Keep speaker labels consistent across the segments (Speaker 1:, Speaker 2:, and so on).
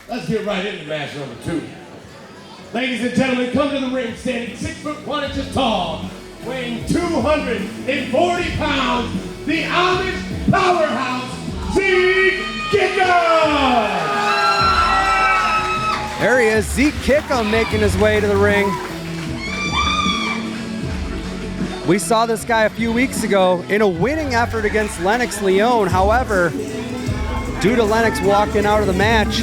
Speaker 1: Let's get right into match number 2. Ladies and gentlemen, come to the ring standing 6 foot 1 inches tall, weighing 240 pounds, the Amish Powerhouse, Zeke Kickem!
Speaker 2: There he is, Zeke Kickem making his way to the ring. We saw this guy a few weeks ago in a winning effort against Lennox Leone. However, due to Lennox walking out of the match,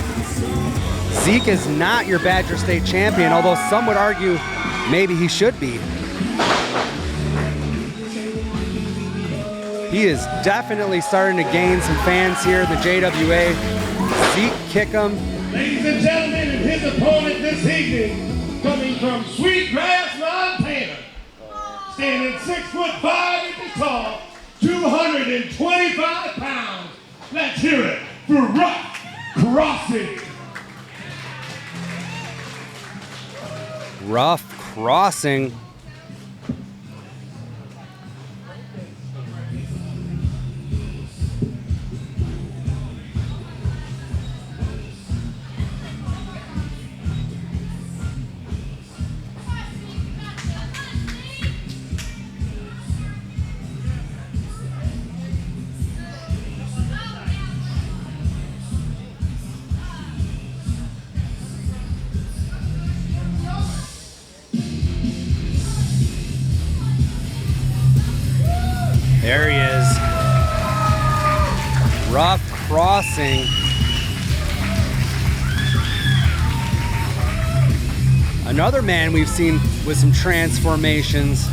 Speaker 2: Zeke is not your Badger State champion, although some would argue maybe he should be. He is definitely starting to gain some fans here in the JWA. Zeke Kickem.
Speaker 1: Ladies and gentlemen, and his opponent this evening, coming from Sweetgrass, Montana, standing 6 foot 5 inches tall, 225 pounds. Let's hear it for Ruff Crossing.
Speaker 2: Ruff Crossing. There he is. Ruff Crossing. Another man we've seen with some transformations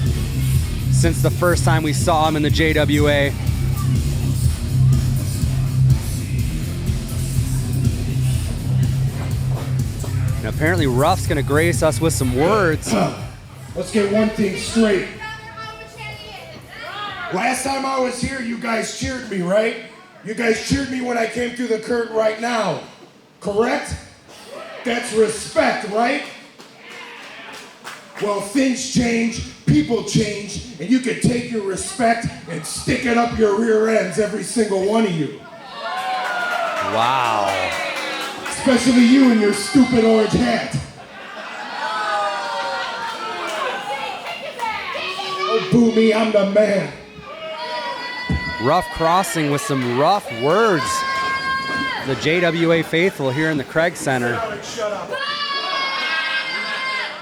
Speaker 2: since the first time we saw him in the JWA. And apparently Ruff's gonna grace us with some words.
Speaker 3: Let's get one thing straight. Last time I was here, you guys cheered me, right? You guys cheered me when I came through the curtain right now. Correct? That's respect, right? Well, things change, people change, and you can take your respect and stick it up your rear ends, every single one of you.
Speaker 2: Wow.
Speaker 3: Especially you and your stupid orange hat. Oh, boo me, I'm the man.
Speaker 2: Ruff Crossing with some rough words. The JWA faithful here in the Craig Center.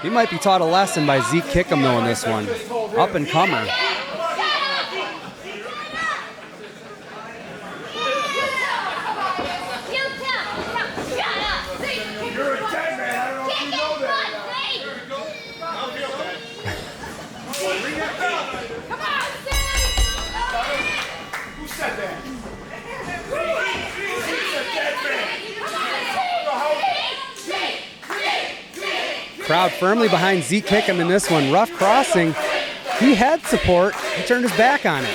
Speaker 2: He might be taught a lesson by Zeke Kickem though in this one. Up and comer. Crowd firmly behind Zeke Kickem in this one. Ruff Crossing, he had support, he turned his back on it.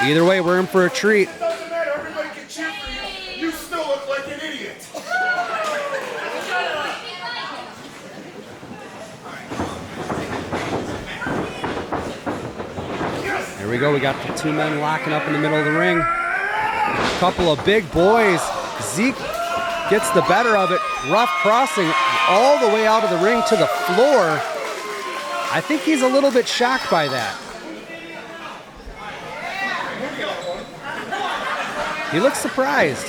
Speaker 2: Either way, we're in for a treat.
Speaker 3: It doesn't matter, everybody can cheer for you. You still look like an idiot.
Speaker 2: Here we go, we got the two men locking up in the middle of the ring. A couple of big boys. Zeke gets the better of it. Ruff Crossing all the way out of the ring to the floor. I think he's a little bit shocked by that. He looks surprised.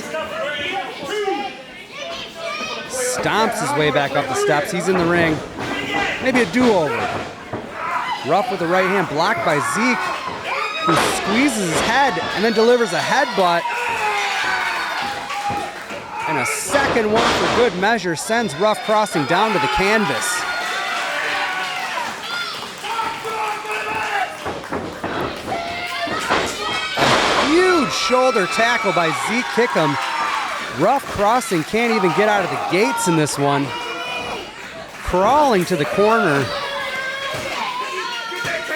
Speaker 2: Stomps his way back up the steps. He's in the ring. Maybe a do-over. Ruff with the right hand blocked by Zeke, who squeezes his head and then delivers a headbutt. And a second one for good measure sends Ruff Crossing down to the canvas. A huge shoulder tackle by Zeke Kickem. Ruff Crossing can't even get out of the gates in this one. Crawling to the corner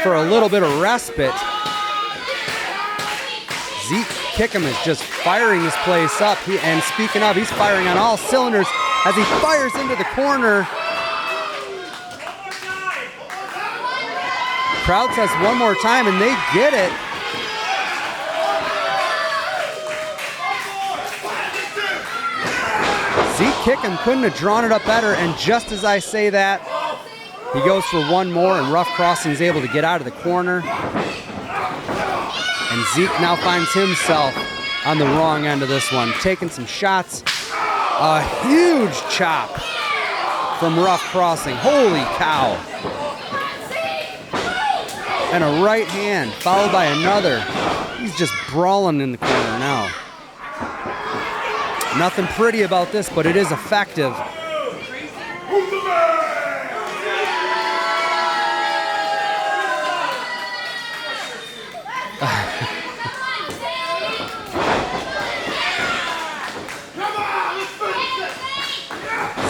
Speaker 2: for a little bit of respite. Zeke Kickem is just firing this place up. And speaking of, he's firing on all cylinders as he fires into the corner. Crowd says one more time, and they get it. Zeke Kickem couldn't have drawn it up better, and just as I say that, he goes for one more, and Ruff Crossing's able to get out of the corner. And Zeke now finds himself on the wrong end of this one, taking some shots. A huge chop from Ruff Crossing. Holy cow. And a right hand, followed by another. He's just brawling in the corner now. Nothing pretty about this, but it is effective.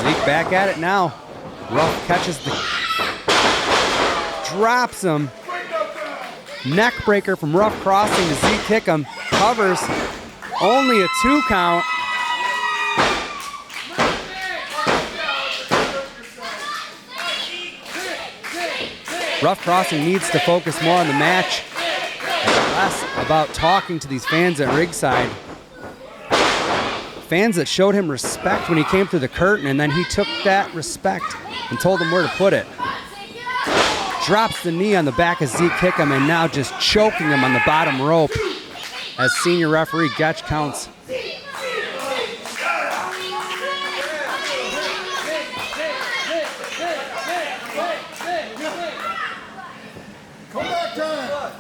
Speaker 2: Zeke back at it now. Ruff catches the... drops him. Neck breaker from Ruff Crossing to Zeke Kickem. Covers. Only a 2 count. Ruff Crossing needs to focus more on the match and less about talking to these fans at ringside. Fans that showed him respect when he came through the curtain, and then he took that respect and told them where to put it. Drops the knee on the back of Zeke Kickem, and now just choking him on the bottom rope as senior referee Getch counts.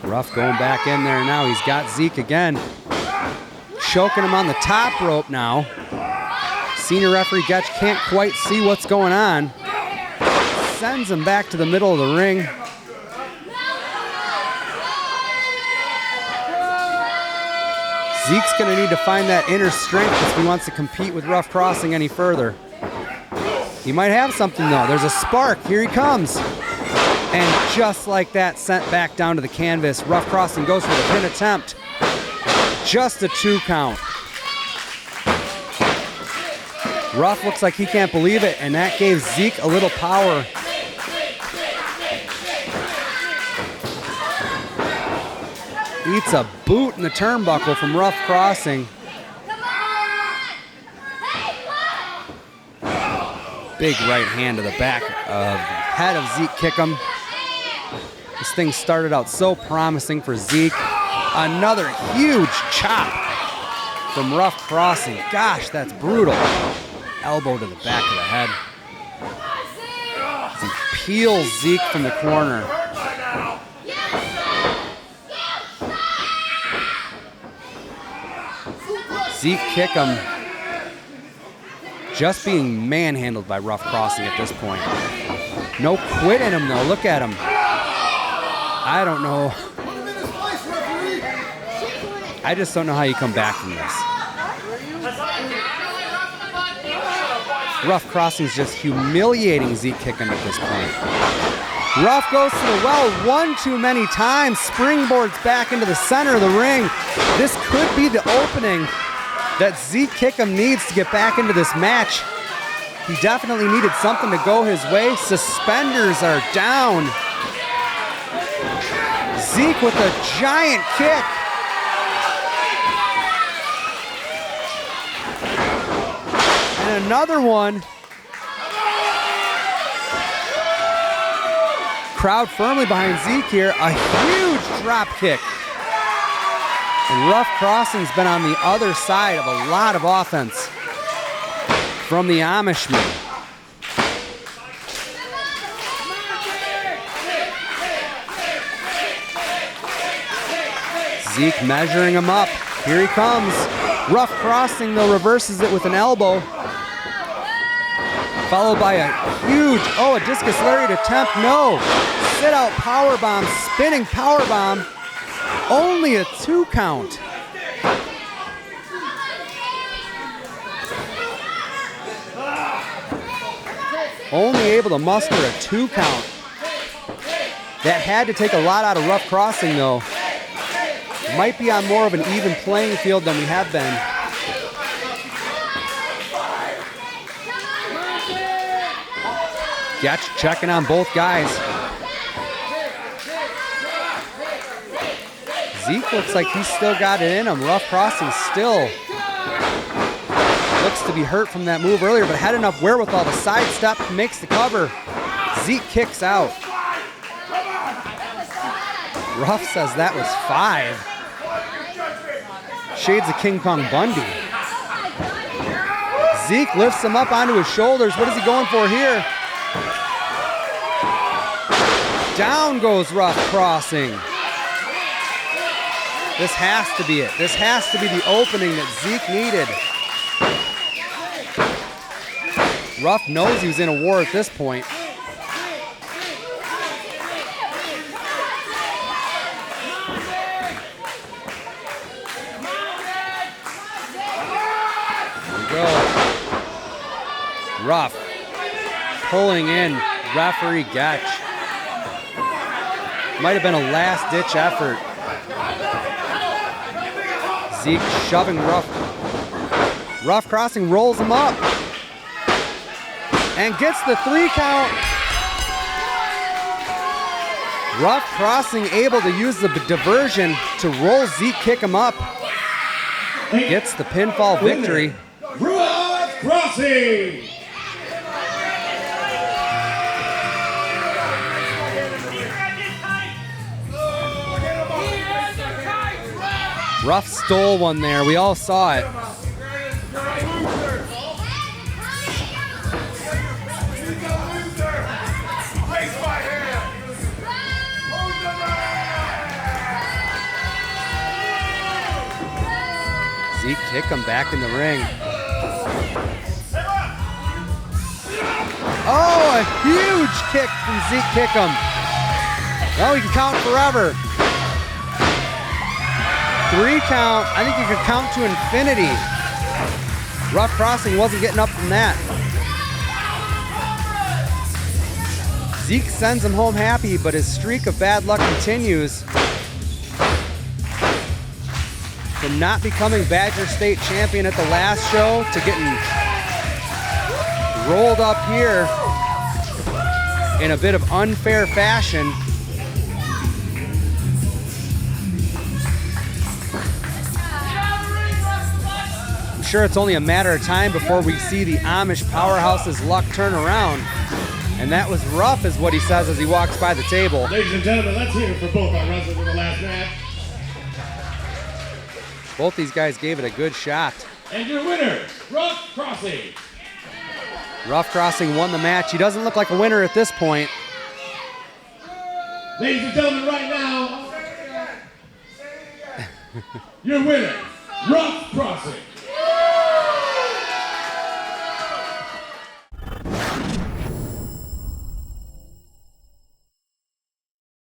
Speaker 2: Ruff going back in there now. He's got Zeke again. Choking him on the top rope now. Senior referee Getch can't quite see what's going on. Sends him back to the middle of the ring. Zeke's going to need to find that inner strength if he wants to compete with Ruff Crossing any further. He might have something though. There's a spark. Here he comes. And just like that, sent back down to the canvas. Ruff Crossing goes for the pin attempt. Just a 2 count. Ruff looks like he can't believe it, and that gave Zeke a little power. Eats a boot in the turnbuckle from Ruff Crossing. Big right hand to the back of the head of Zeke Kickem. This thing started out so promising for Zeke. Another huge chop from Ruff Crossing. Gosh, that's brutal. Elbow to the back of the head. He peels Zeke from the corner. Zeke Kickem just being manhandled by Ruff Crossing at this point. No quit in him though. Look at him. I don't know. I just don't know how you come back from this. Ruff Crossing's just humiliating Zeke Kickem at this point. Ruff goes to the well one too many times, springboards back into the center of the ring. This could be the opening that Zeke Kickem needs to get back into this match. He definitely needed something to go his way. Suspenders are down. Zeke with a giant kick. And another one. Crowd firmly behind Zeke here. A huge drop kick. And Ruff Crossing's been on the other side of a lot of offense from the Amishman. Zeke measuring him up. Here he comes. Ruff Crossing though reverses it with an elbow. Followed by a huge, a discus lariat attempt. No. Sit out powerbomb, spinning powerbomb. Only a 2 count. Only able to muster a 2 count. That had to take a lot out of Ruff Crossing though. Might be on more of an even playing field than we have been. Getch checking on both guys. Zeke looks like he's still got it in him. Ruff crossing still looks to be hurt from that move earlier, but had enough wherewithal to sidestep, makes the cover. Zeke kicks out. Ruff says that was 5. Shades of King Kong Bundy. Zeke lifts him up onto his shoulders. What is he going for here? Down goes Ruff crossing. This has to be it. This has to be the opening that Zeke needed. Ruff knows he was in a war at this point. Here we go. Ruff pulling in referee Getch. Might have been a last-ditch effort. Zeke shoving Ruff. Ruff crossing, rolls him up. And gets the 3 count. Ruff crossing, able to use the diversion to roll Zeke Kickem up. Gets the pinfall victory.
Speaker 1: Ruff crossing.
Speaker 2: Ruff stole one there. We all saw it. Zeke Kickem back in the ring. Oh, a huge kick from Zeke Kickem. Oh, he can count forever. 3 count. I think he could count to infinity. Ruff crossing wasn't getting up from that. Zeke sends him home happy, but his streak of bad luck continues. From not becoming Badger State champion at the last show to getting rolled up here in a bit of unfair fashion. I'm sure it's only a matter of time before we see the Amish Powerhouse's luck turn around. And that was Ruff, is what he says as he walks by the table.
Speaker 1: Ladies and gentlemen, let's hear it for both our wrestlers in the last match.
Speaker 2: Both these guys gave it a good shot.
Speaker 1: And your winner, Ruff Crossing.
Speaker 2: Ruff Crossing won the match. He doesn't look like a winner at this point.
Speaker 1: Ladies and gentlemen, right now, your winner, Ruff Crossing.